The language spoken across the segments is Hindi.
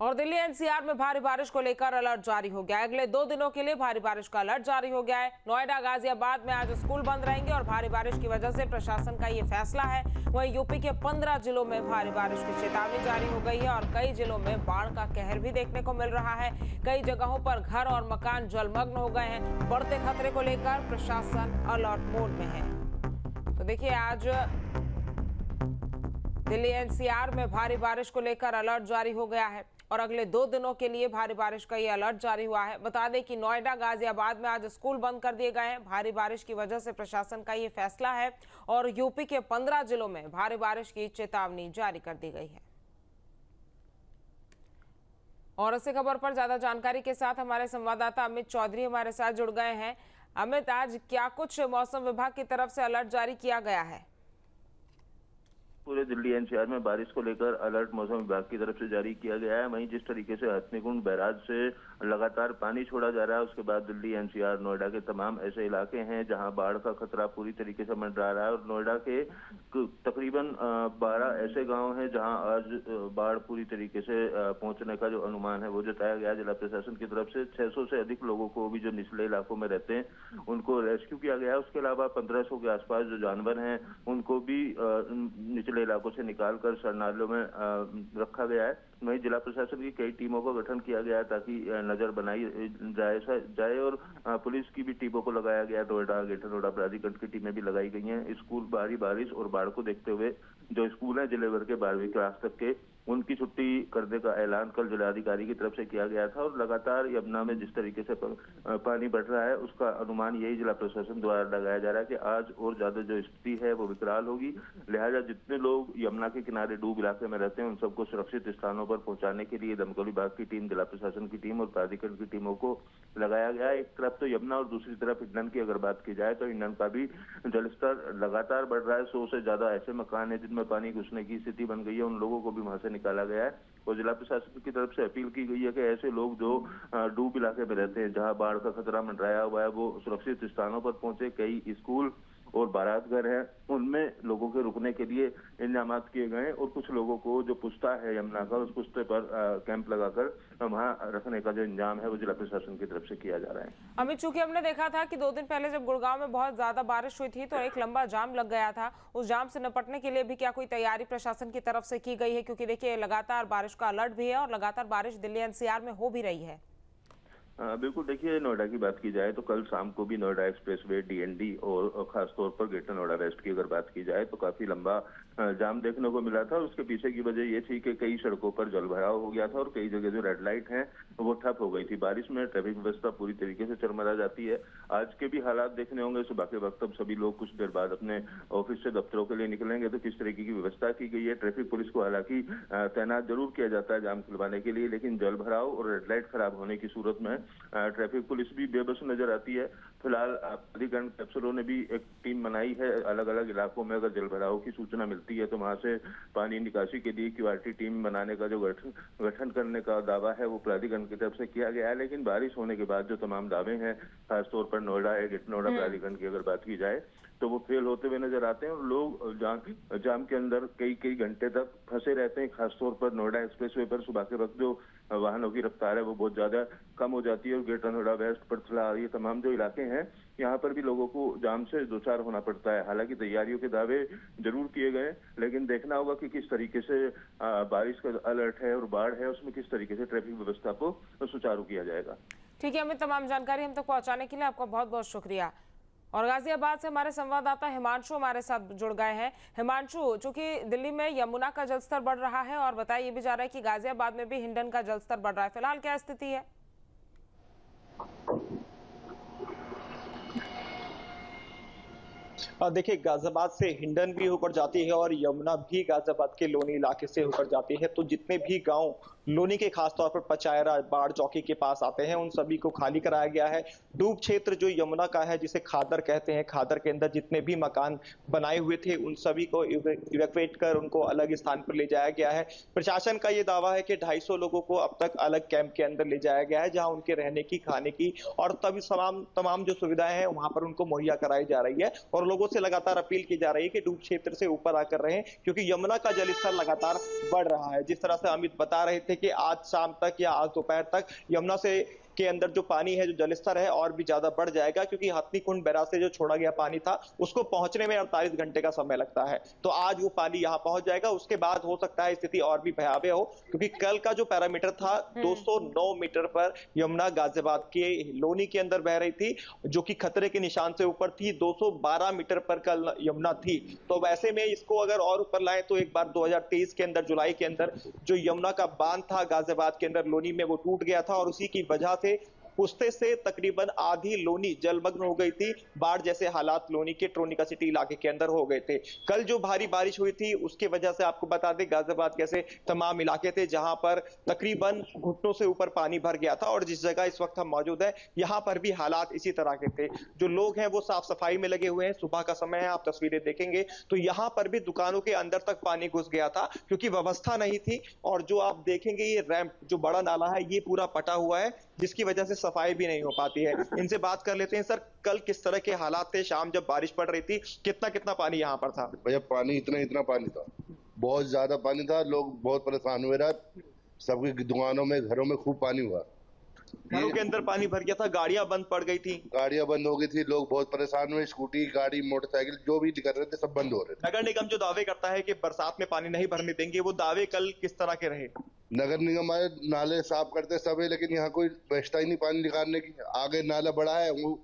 और दिल्ली एनसीआर में भारी बारिश को लेकर अलर्ट जारी हो गया है। अगले 2 दिनों के लिए भारी बारिश का अलर्ट जारी हो गया है। नोएडा, गाजियाबाद में आज स्कूल बंद रहेंगे और भारी बारिश की वजह से प्रशासन का ये फैसला है। वहीं यूपी के 15 जिलों में भारी बारिश की चेतावनी जारी हो गई है और कई जिलों में बाढ़ का कहर भी देखने को मिल रहा है। कई जगहों पर घर और मकान जलमग्न हो गए हैं। बढ़ते खतरे को लेकर प्रशासन अलर्ट मोड में है। तो देखिए, आज दिल्ली एनसीआर में भारी बारिश को लेकर अलर्ट जारी हो गया है और अगले 2 दिनों के लिए भारी बारिश का ये अलर्ट जारी हुआ है। बता दें कि नोएडा, गाजियाबाद में आज स्कूल बंद कर दिए गए हैं। भारी बारिश की वजह से प्रशासन का ये फैसला है और यूपी के 15 जिलों में भारी बारिश की चेतावनी जारी कर दी गई है। और इसी खबर पर ज्यादा जानकारी के साथ हमारे संवाददाता अमित चौधरी हमारे साथ जुड़ गए हैं। अमित, आज क्या कुछ मौसम विभाग की तरफ से अलर्ट जारी किया गया है? पूरे दिल्ली एनसीआर में बारिश को लेकर अलर्ट मौसम विभाग की तरफ से जारी किया गया है। वहीं जिस तरीके से हथनीकुंड बैराज से लगातार पानी छोड़ा जा रहा है, उसके बाद दिल्ली एनसीआर नोएडा के तमाम ऐसे इलाके हैं जहां बाढ़ का खतरा पूरी तरीके से मंडरा रहा है और नोएडा के तकरीबन 12 ऐसे गांव हैं जहां आज बाढ़ पूरी तरीके से पहुंचने का जो अनुमान है वो जताया गया। जिला प्रशासन की तरफ से 600 से अधिक लोगों को भी जो निचले इलाकों में रहते हैं उनको रेस्क्यू किया गया है। उसके अलावा 1500 के आसपास जो जानवर हैं उनको भी निचले इलाकों से निकालकर शरणालयों में रखा गया है। वहीं जिला प्रशासन की कई टीमों का गठन किया गया है ताकि नजर बनाई जाए और पुलिस की भी टीमों को लगाया गया। नोएडा, ग्रेटर नोएडा प्राधिकरण की टीमें भी लगाई गई हैं। स्कूल भारी बारिश और बाढ़ को देखते हुए जो स्कूल हैं जिले भर के 12वीं क्लास तक के, उनकी छुट्टी करने का ऐलान कल जिलाधिकारी की तरफ से किया गया था। और लगातार यमुना में जिस तरीके से पानी बढ़ रहा है उसका अनुमान यही जिला प्रशासन द्वारा लगाया जा रहा है कि आज और ज्यादा जो स्थिति है वो विकराल होगी। लिहाजा जितने लोग यमुना के किनारे डूब इलाके में रहते हैं उन सबको सुरक्षित स्थानों पर पहुंचाने के लिए दमकल विभाग की टीम, जिला प्रशासन की टीम और प्राधिकरण की टीमों को लगाया गया है। एक तरफ तो यमुना और दूसरी तरफ हिंडन की अगर बात की जाए तो हिंडन का भी जलस्तर लगातार बढ़ रहा है। 100 से ज्यादा ऐसे मकान है जिनमें पानी घुसने की स्थिति बन गई है, उन लोगों को भी वहां से निकाला गया है। और जिला प्रशासन की तरफ से अपील की गई है कि ऐसे लोग जो डूब इलाके में रहते हैं जहां बाढ़ का खतरा मंडराया हुआ है वो सुरक्षित स्थानों पर पहुंचे। कई स्कूल और बारात घर हैं उनमें लोगों के रुकने के लिए इंतजाम किए गए और कुछ लोगों को जो पुश्ता है यमुना का उस पुश्ते पर कैंप लगाकर वहां रखने का जो इंतजाम है वो जिला प्रशासन की तरफ से किया जा रहा है। अमित, चूंकि हमने देखा था कि 2 दिन पहले जब गुड़गांव में बहुत ज्यादा बारिश हुई थी तो एक लंबा जाम लग गया था। उस जाम से निपटने के लिए भी क्या कोई तैयारी प्रशासन की तरफ से की गई है? क्योंकि देखिए, लगातार बारिश का अलर्ट भी है और लगातार बारिश दिल्ली एनसीआर में हो भी रही है। बिल्कुल, देखिए नोएडा की बात की जाए तो कल शाम को भी नोएडा एक्सप्रेसवे, डीएनडी और खासतौर पर ग्रेटर नोएडा वेस्ट की अगर बात की जाए तो काफी लंबा जाम देखने को मिला था। उसके पीछे की वजह ये थी कि कई सड़कों पर जलभराव हो गया था और कई जगह जो रेड लाइट हैं वो ठप हो गई थी। बारिश में ट्रैफिक व्यवस्था पूरी तरीके से चरमरा जाती है। आज के भी हालात देखने होंगे। सुबह के वक्त अब सभी लोग कुछ देर बाद अपने ऑफिस से दफ्तरों के लिए निकलेंगे तो किस तरीके की व्यवस्था की गई है। ट्रैफिक पुलिस को हालांकि तैनात जरूर किया जाता है जाम खुलवाने के लिए, लेकिन जलभराव और रेड लाइट खराब होने की सूरत में ट्रैफिक पुलिस भी बेबस नजर आती है। फिलहाल प्राधिकरण कैप्सूलों ने भी एक टीम बनाई है। अलग अलग इलाकों में अगर जलभराव की सूचना मिलती है तो वहां से पानी निकासी के लिए क्यूआरटी टीम बनाने का जो गठन करने का दावा है वो प्राधिकरण की तरफ से किया गया है। लेकिन बारिश होने के बाद जो तमाम दावे हैं खासतौर पर नोएडा, ग्रेटर नोएडा प्राधिकरण की अगर बात की जाए तो वो फेल होते हुए नजर आते हैं और लोग जाम के अंदर कई घंटे तक फंसे रहते हैं। खासतौर पर नोएडा एक्सप्रेसवे पर सुबह के वक्त जो वाहनों की रफ्तार है वो बहुत ज्यादा कम हो जाती है और ग्रेटर नोएडा वेस्ट, परथला, ये तमाम जो इलाके हैं यहाँ पर भी लोगों को जाम से दो चार होना पड़ता है। हालांकि तैयारियों के दावे जरूर किए गए, लेकिन देखना होगा कि किस तरीके से बारिश का अलर्ट है और बाढ़ है उसमें किस तरीके से ट्रैफिक व्यवस्था को सुचारू किया जाएगा। ठीक है अमित, तमाम जानकारी हम तक पहुंचाने के लिए आपका बहुत बहुत शुक्रिया। और गाजियाबाद से हमारे संवाददाता हिमांशु हमारे साथ जुड़ गए हैं। हिमांशु, चूंकि दिल्ली में यमुना का जलस्तर बढ़ रहा है और बताया ये भी जा रहा है कि गाजियाबाद में भी हिंडन का जलस्तर बढ़ रहा है, फिलहाल क्या स्थिति है? देखिए, गाजियाबाद से हिंडन भी होकर जाती है और यमुना भी गाजियाबाद के लोनी इलाके से होकर जाती है। तो जितने भी गांव लोनी के खासतौर पर पचायरा, बाढ़ चौकी के पास आते हैं उन सभी को खाली कराया गया है। डूब क्षेत्र जो यमुना का है जिसे खादर कहते हैं, खादर के अंदर जितने भी मकान बनाए हुए थे उन सभी को इवैक्यूएट कर उनको अलग स्थान पर ले जाया गया है। प्रशासन का ये दावा है कि 250 लोगों को अब तक अलग कैंप के अंदर ले जाया गया है जहां उनके रहने की, खाने की और तभी तमाम जो सुविधाएं हैं वहां पर उनको मुहैया कराई जा रही है। और लोगों से लगातार अपील की जा रही है कि डूब क्षेत्र से ऊपर आकर रहें क्योंकि यमुना का जलस्तर लगातार बढ़ रहा है। जिस तरह से अमित बता रहे थे थे कि आज शाम तक या आज दोपहर तक यमुना से के अंदर जो पानी है, जो जलस्तर है और भी ज्यादा बढ़ जाएगा, क्योंकि हथनीकुंड बैराज से जो छोड़ा गया पानी था उसको पहुंचने में 48 घंटे का समय लगता है। तो आज वो पानी यहाँ पहुंच जाएगा, उसके बाद हो सकता है स्थिति और भी भयावह हो, क्योंकि कल का जो पैरामीटर था 209 मीटर पर यमुना गाजियाबाद के लोनी के अंदर बह रही थी, जो कि खतरे के निशान से ऊपर थी। 212 मीटर पर कल यमुना थी। तो वैसे में इसको अगर और ऊपर लाएं तो एक बार 2023 के अंदर जुलाई के अंदर जो यमुना का बांध था गाजियाबाद के अंदर लोनी में, वो टूट गया था और उसी की वजह से पुश्ते से तकरीबन आधी लोनी जलमग्न हो गई थी। बाढ़ जैसे हालात लोनी के ट्रोनिका सिटी इलाके के अंदर हो गए थे। कल जो भारी बारिश हुई थी उसके वजह से आपको बता दें गाजियाबाद जैसे तमाम इलाके थे जहां पर तकरीबन घुटनों से ऊपर पानी भर गया था, और जिस जगह इस वक्त हम मौजूद है यहां पर भी हालात इसी तरह के थे। जो लोग हैं वो साफ सफाई में लगे हुए हैं। सुबह का समय है, आप तस्वीरें देखेंगे तो यहां पर भी दुकानों के अंदर तक पानी घुस गया था, क्योंकि व्यवस्था नहीं थी। और जो आप देखेंगे ये रैंप जो बड़ा नाला है ये पूरा पटा हुआ है, जिसकी वजह से सफाई भी नहीं हो पाती है। इनसे बात कर लेते हैं। सर, कल किस तरह के हालात थे? शाम जब बारिश पड़ रही थी कितना कितना पानी यहाँ पर था? भैया पानी इतना पानी था, बहुत ज्यादा पानी था। लोग बहुत परेशान हुए रहा, सबकी दुकानों में घरों में खूब पानी हुआ, घरों के अंदर पानी भर गया था, गाड़ियां बंद पड़ गई थी। गाड़ियां बंद हो गई थी, लोग बहुत परेशान हुए। स्कूटी, गाड़ी, मोटरसाइकिल जो भी कर रहे थे सब बंद हो रहे थे। नगर निगम जो दावे करता है कि बरसात में पानी नहीं भरने देंगे, वो दावे कल किस तरह के रहे? नगर निगम आए, नाले साफ करते सब है, लेकिन यहाँ कोई व्यवस्था ही नहीं पानी निकालने की। आगे नाला बड़ा है, वो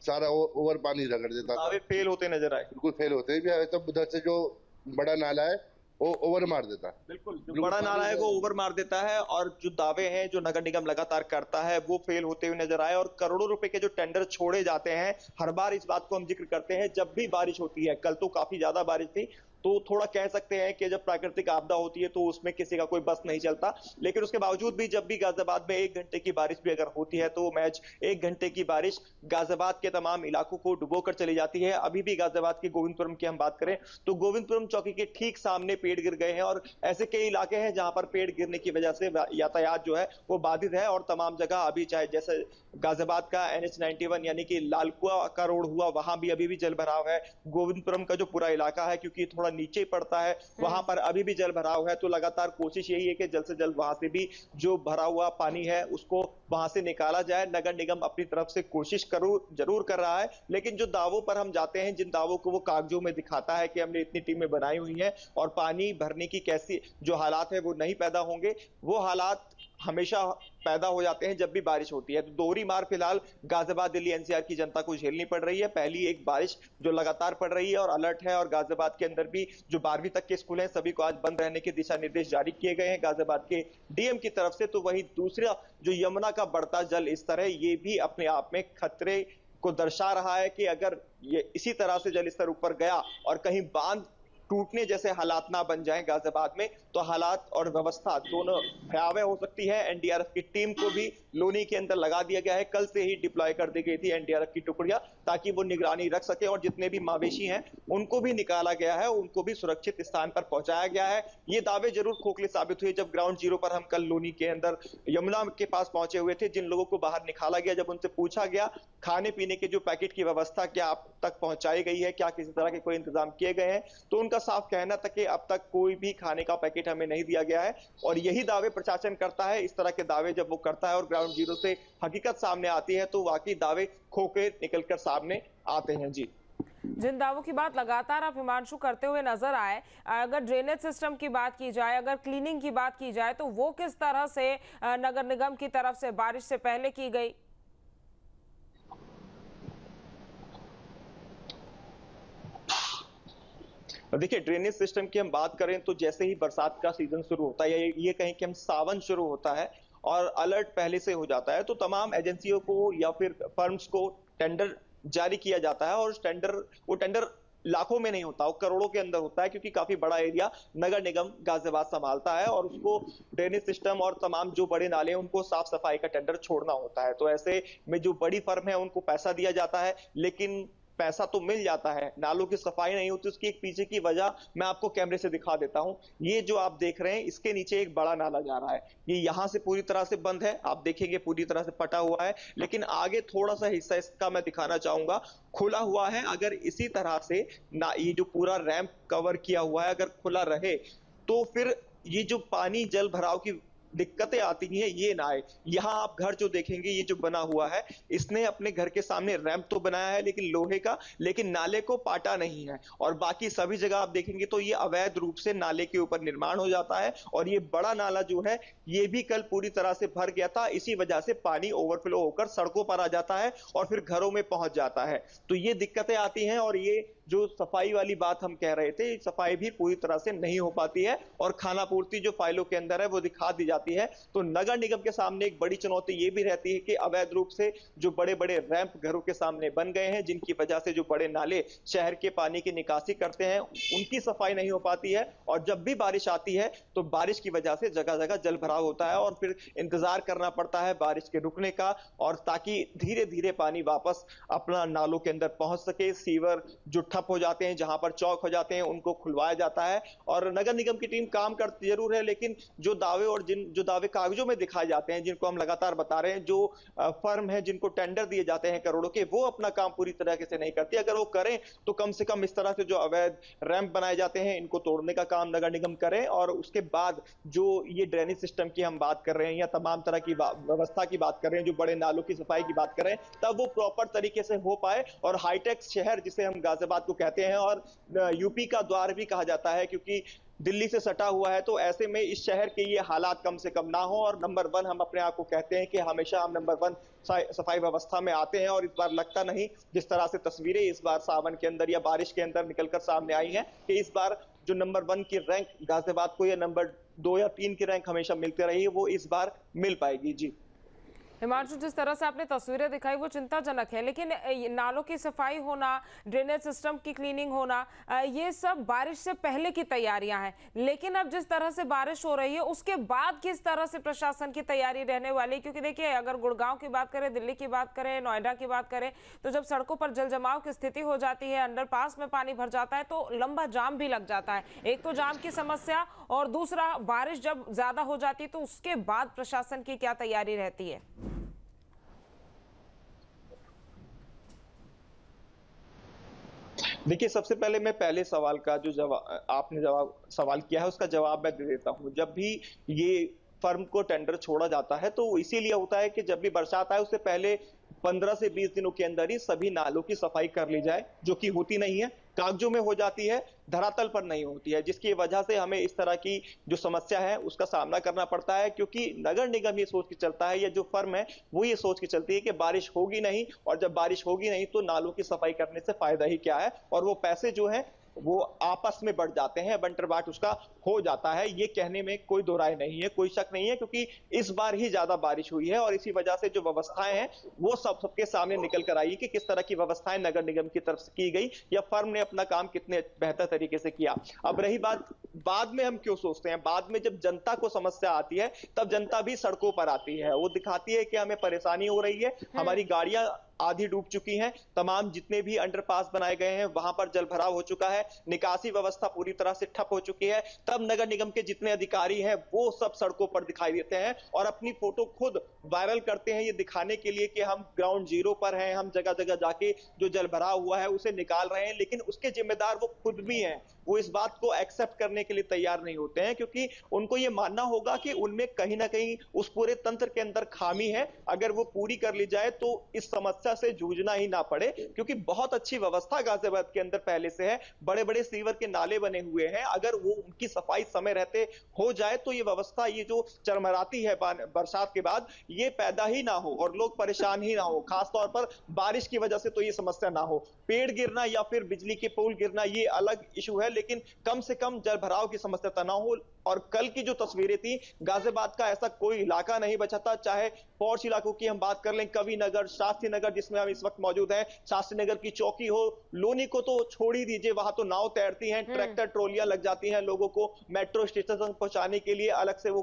सारा ओवर पानी रगड़ देता। दावे फेल होते नजर आए। बिल्कुल फेल होते हैं। तब उधर से जो बड़ा नाला है वो ओवर मार देता है। बिल्कुल, जो बड़ा नाला है वो ओवर मार देता है, और जो दावे हैं जो नगर निगम लगातार करता है वो फेल होते हुए नजर आए। और करोड़ों रुपए के जो टेंडर छोड़े जाते हैं, हर बार इस बात को हम जिक्र करते हैं जब भी बारिश होती है। कल तो काफी ज्यादा बारिश थी, तो थोड़ा कह सकते हैं कि जब प्राकृतिक आपदा होती है तो उसमें किसी का कोई बस नहीं चलता, लेकिन उसके बावजूद भी जब भी गाजियाबाद में 1 घंटे की बारिश भी अगर होती है तो मैच 1 घंटे की बारिश गाजियाबाद के तमाम इलाकों को डुबोकर चली जाती है। अभी भी गाजियाबाद के गोविंदपुरम की हम बात करें तो गोविंदपुरम चौकी के ठीक सामने पेड़ गिर गए हैं, और ऐसे कई इलाके हैं जहां पर पेड़ गिरने की वजह से यातायात जो है वो बाधित है। और तमाम जगह अभी चाहे जैसे गाजियाबाद का NH-91 यानी कि लालकुआ का रोड हुआ, वहां भी अभी भी जल भराव है। गोविंदपुरम का जो पूरा इलाका है, क्योंकि थोड़ा नीचे पड़ता है, वहां पर अभी भी जल भराव है। तो लगातार कोशिश यही है कि जल्द से जल्द वहां से भी जो भरा हुआ पानी है उसको वहां से निकाला जाए। नगर निगम अपनी तरफ से कोशिश जरूर कर रहा है, लेकिन जो दावों पर हम जाते हैं, जिन दावों को वो कागजों में दिखाता है कि हमने इतनी टीमें बनाई हुई हैं और पानी भरने की कैसी जो हालात है वो नहीं पैदा होंगे, वो हालात हमेशा पैदा हो जाते हैं जब भी बारिश होती है। तो दोहरी मार फिलहाल गाजियाबाद, दिल्ली NCR की जनता को झेलनी पड़ रही है। पहली एक बारिश जो लगातार पड़ रही है और अलर्ट है, और गाजियाबाद के अंदर भी जो 12वीं तक के स्कूल हैं सभी को आज बंद रहने के दिशा निर्देश जारी किए गए हैं गाजियाबाद के DM की तरफ से। तो वही दूसरा जो यमुना का बढ़ता जल स्तर है ये भी अपने आप में खतरे को दर्शा रहा है कि अगर ये इसी तरह से जल स्तर ऊपर गया और कहीं बांध टूटने जैसे हालात ना बन जाएं गाजियाबाद में, तो हालात और व्यवस्था दोनों भयावह हो सकती है। NDRF की टीम को भी लोनी के अंदर लगा दिया गया है। कल से ही डिप्लॉय कर दी गई थी NDRF की टुकड़ियां, ताकि वो निगरानी रख सके, और जितने भी मवेशी हैं उनको भी निकाला गया है, उनको भी सुरक्षित स्थान पर पहुंचाया गया है। ये दावे जरूर खोखले साबित हुए जब ग्राउंड जीरो पर हम कल लोनी के अंदर यमुना के पास पहुंचे हुए थे। जिन लोगों को बाहर निकाला गया, जब उनसे पूछा गया खाने पीने के जो पैकेट की व्यवस्था क्या आप तक पहुंचाई गई है, क्या किसी तरह के कोई इंतजाम किए गए हैं, तो उनका साफ कहना था कि अब तक कोई भी खाने का पैकेट हमें नहीं दिया गया है। और यही दावे प्रशासन करता है। इस तरह के दावे जब वो करता है और ग्राउंड जीरो से हकीकत सामने आती है तो वाकई दावे खोके निकलकर सामने आते हैं। जी, जिन दावों की बात लगातार आप हिमांशु करते हुए नजर आए, अगर ड्रेनेज सिस्टम की बात की जाए, अगर क्लीनिंग की बात की जाए, तो वो किस तरह से नगर निगम की तरफ से बारिश से पहले की गई? देखिए, ड्रेनेज सिस्टम की हम बात करें तो जैसे ही बरसात का सीजन शुरू होता है, या ये कहें कि हम सावन शुरू होता है और अलर्ट पहले से हो जाता है, तो तमाम एजेंसियों को या फिर फर्म्स को टेंडर जारी किया जाता है। और वो टेंडर लाखों में नहीं होता, वो करोड़ों के अंदर होता है, क्योंकि काफी बड़ा एरिया नगर निगम गाजियाबाद संभालता है और उसको ड्रेनेज सिस्टम और तमाम जो बड़े नाले हैं उनको साफ सफाई का टेंडर छोड़ना होता है। तो ऐसे में जो बड़ी फर्म है उनको पैसा दिया जाता है, लेकिन पैसा तो मिल जाता है, नालों की सफाई नहीं होती। उसकी एक पीछे की वजह मैं आपको कैमरे से दिखा देता हूं। ये जो आप देख रहे हैं इसके नीचे एक बड़ा नाला जा रहा है, ये यहां से पूरी तरह से बंद है, आप देखेंगे पूरी तरह से पटा हुआ है, लेकिन आगे थोड़ा सा हिस्सा इसका मैं दिखाना चाहूंगा, खुला हुआ है। अगर इसी तरह से ना ये जो पूरा रैंप कवर किया हुआ है अगर खुला रहे तो फिर ये जो पानी जल भराव की दिक्कतें आती हैं ये ना आए। यहाँ आप घर जो देखेंगे ये जो बना हुआ है, इसने अपने घर के सामने रैंप तो बनाया है लेकिन लोहे का, लेकिन नाले को पाटा नहीं है। और बाकी सभी जगह आप देखेंगे तो ये अवैध रूप से नाले के ऊपर निर्माण हो जाता है। और ये बड़ा नाला जो है ये भी कल पूरी तरह से भर गया था, इसी वजह से पानी ओवरफ्लो होकर सड़कों पर आ जाता है और फिर घरों में पहुंच जाता है। तो ये दिक्कतें आती हैं और ये जो सफाई वाली बात हम कह रहे थे, सफाई भी पूरी तरह से नहीं हो पाती है और खानापूर्ति जो फाइलों के अंदर है वो दिखा दी जाती है। तो नगर निगम के सामने एक बड़ी चुनौती ये भी रहती है कि अवैध रूप से जो बड़े बड़े रैंप घरों के सामने बन गए हैं, जिनकी वजह से जो बड़े नाले शहर के पानी की निकासी करते हैं, उनकी सफाई नहीं हो पाती है। और जब भी बारिश आती है तो बारिश की वजह से जगह जगह जल भराव होता है और फिर इंतजार करना पड़ता है बारिश के रुकने का, और ताकि धीरे धीरे पानी वापस अपना नालों के अंदर पहुंच सके। सीवर जो ठप हो जाते हैं, जहां पर चौक हो जाते हैं, उनको खुलवाया जाता है। और नगर निगम की टीम काम करती जरूर है, लेकिन जो दावे और जो दावे कागजों में दिखाए जाते हैं, जिनको हम लगातार बता रहे हैं, जो फर्म है जिनको टेंडर दिए जाते हैं करोड़ों के, वो अपना काम पूरी तरह से नहीं करती। अगर वो करें तो कम से कम इस तरह से जो अवैध रैंप बनाए जाते हैं इनको तोड़ने का काम नगर निगम करें। और उसके बाद जो ये ड्रेनेज सिस्टम की हम बात कर रहे हैं या तमाम तरह की व्यवस्था की बात कर रहे हैं, जो बड़े नालों की सफाई की बात कर रहे हैं, तब वो प्रॉपर तरीके से हो पाए। और हाईटेक शहर जिसे हम गाजियाबाद को कहते हैं और यूपी का द्वार भी कहा जाता है, क्योंकि दिल्ली से सटा हुआ है, तो ऐसे में इस शहर के ये हालात कम से कम ना हो। और नंबर 1 हम अपने आप को कहते हैं कि हमेशा हम नंबर 1 सफाई व्यवस्था में आते हैं। और इस बार लगता नहीं, जिस तरह से तस्वीरें इस बार सावन के अंदर या बारिश के अंदर निकलकर सामने आई हैं, कि इस बार जो नंबर 1 की रैंक गाजियाबाद को या नंबर 2 या 3 की रैंक हमेशा मिलती रही है, वो इस बार मिल पाएगी। जी हिमांशु, जिस तरह से आपने तस्वीरें दिखाई वो चिंताजनक है, लेकिन नालों की सफाई होना, ड्रेनेज सिस्टम की क्लीनिंग होना, ये सब बारिश से पहले की तैयारियां हैं। लेकिन अब जिस तरह से बारिश हो रही है उसके बाद किस तरह से प्रशासन की तैयारी रहने वाली? क्योंकि देखिए, अगर गुड़गांव की बात करें, दिल्ली की बात करें, नोएडा की बात करें, तो जब सड़कों पर जल जमाव की स्थिति हो जाती है, अंडरपास में पानी भर जाता है, तो लंबा जाम भी लग जाता है। एक तो जाम की समस्या, और दूसरा बारिश जब ज्यादा हो जाती है तो उसके बाद प्रशासन की क्या तैयारी रहती है? देखिए, सबसे पहले मैं पहले सवाल का जो आपने सवाल किया है उसका जवाब मैं दे देता हूं। जब भी ये फर्म को टेंडर छोड़ा जाता है तो इसीलिए होता है कि जब भी बरसात आए उससे पहले 15 से 20 दिनों के अंदर ही सभी नालों की सफाई कर ली जाए, जो कि होती नहीं है। कागजों में हो जाती है, धरातल पर नहीं होती है, जिसकी वजह से हमें इस तरह की जो समस्या है उसका सामना करना पड़ता है। क्योंकि नगर निगम ये सोच के चलता है, या जो फर्म है वो ये सोच के चलती है कि बारिश होगी नहीं, और जब बारिश होगी नहीं तो नालों की सफाई करने से फायदा ही क्या है। और वो पैसे जो है वो आपस में बढ़ जाते हैं, बंटर बाट उसका हो जाता है। ये कहने में कोई दो राय नहीं है, कोई शक नहीं है, क्योंकि इस बार ही ज्यादा बारिश हुई है और इसी वजह से जो व्यवस्थाएं हैं वो सबके सामने निकल कर आई कि किस तरह की व्यवस्थाएं नगर निगम की तरफ से की गई, या फर्म ने अपना काम कितने बेहतर तरीके से किया। अब रही बात बाद में हम क्यों सोचते हैं, बाद में जब जनता को समस्या आती है तब जनता भी सड़कों पर आती है, वो दिखाती है कि हमें परेशानी हो रही है, हमारी गाड़ियां आधी डूब चुकी हैं, तमाम जितने भी अंडरपास बनाए गए हैं वहां पर जल भराव हो चुका है, निकासी व्यवस्था पूरी तरह से ठप हो चुकी है। तब नगर निगम के जितने अधिकारी हैं वो सब सड़कों पर दिखाई देते हैं और अपनी फोटो खुद वायरल करते हैं, ये दिखाने के लिए कि हम ग्राउंड जीरो पर हैं, हम जगह जगह जाके जो जल भराव हुआ है उसे निकाल रहे हैं। लेकिन उसके जिम्मेदार वो खुद भी हैं, वो इस बात को एक्सेप्ट करने के लिए तैयार नहीं होते हैं, क्योंकि उनको ये मानना होगा कि उनमें कहीं ना कहीं उस पूरे तंत्र के अंदर खामी है। अगर वो पूरी कर ली जाए तो इस समस्या से जूझना ही ना पड़े, क्योंकि बहुत अच्छी व्यवस्था गाजियाबाद के अंदर पहले से है, बड़े बड़े सीवर के नाले बने हुए हैं। अगर वो उनकी सफाई समय रहते हो जाए तो ये व्यवस्था, ये जो चरमराती है बरसात के बाद, ये पैदा ही ना हो और लोग परेशान ही ना हो, खासतौर पर बारिश की वजह से तो ये समस्या ना हो। पेड़ गिरना या फिर बिजली के पोल गिरना ये अलग इशू है, लेकिन कम से कम जल भराव की समस्या ना हो। और कल की जो तस्वीरें थी, गाजियाबाद का ऐसा कोई इलाका नहीं बचा था, चाहे पॉश इलाकों की हम बात कर लें, कवि नगर, शास्त्री नगर जिसमें हम इस वक्त मौजूद हैं, शास्त्री नगर की चौकी हो, लोनी को तो छोड़ ही दीजिए, वहां तो नाव तैरती हैं, ट्रैक्टर ट्रोलियां लग जाती हैं, लोगों को मेट्रो स्टेशन तक पहुंचाने के लिए अलग से वो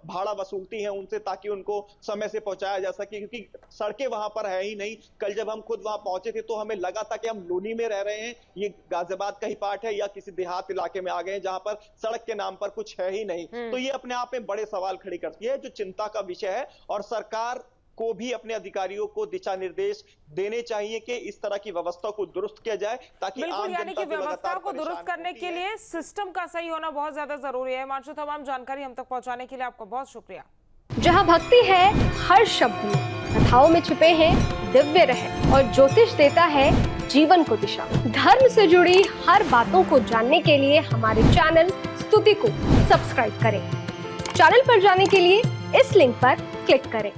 भाड़ा वसूलती हैं उनसे, ताकि उनको समय से पहुंचाया जा सके, क्योंकि सड़कें वहां पर है ही नहीं। कल जब हम खुद वहां पहुंचे थे तो हमें लगा था कि हम लोनी में रह रहे हैं, ये गाजियाबाद का ही पार्ट है या किसी देहात इलाके में आ गए जहां पर सड़क के नाम पर कुछ है ही नहीं। तो ये अपने आप में बड़े सवाल खड़ी करती है, जो चिंता का विषय है। और सरकार को भी अपने अधिकारियों को दिशा निर्देश देने चाहिए कि इस तरह की व्यवस्था को दुरुस्त किया जाए, ताकि बिल्कुल, आम यानी जनता कि को व्यवस्था लगातार को दुरुस्त परेशान करने होती के है। लिए सिस्टम का सही होना बहुत ज्यादा जरूरी है। हिमांशु, तमाम जानकारी हम तक पहुंचाने के लिए आपका बहुत शुक्रिया। जहां भक्ति है हर शब्द में, कथाओं में छिपे हैं दिव्य रहस्य और ज्योतिष देता है जीवन को दिशा। धर्म से जुड़ी हर बातों को जानने के लिए हमारे चैनल स्तुति को सब्सक्राइब करें। चैनल पर जाने के लिए इस लिंक पर क्लिक करें।